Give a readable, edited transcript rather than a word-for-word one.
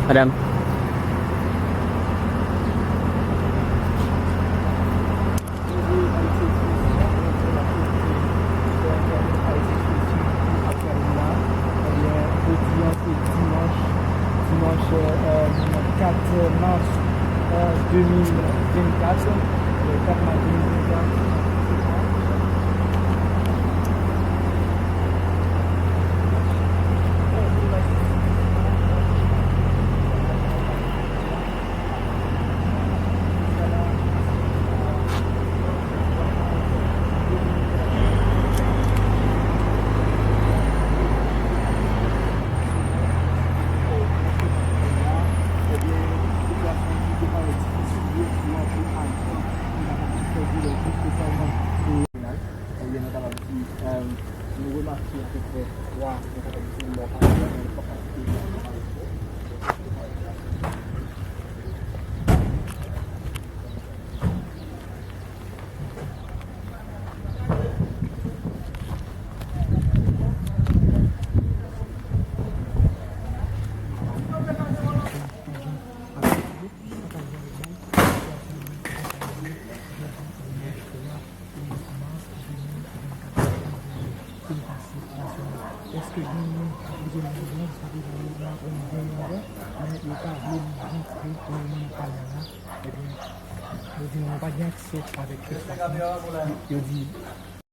Madame. Dimanche 4 mars 2024, le 4 mars 2024. Nous remarquons à peu près 3 est-ce que vous avez besoin mais il n'y a pas de nous pas bien accès avec eux. Il dit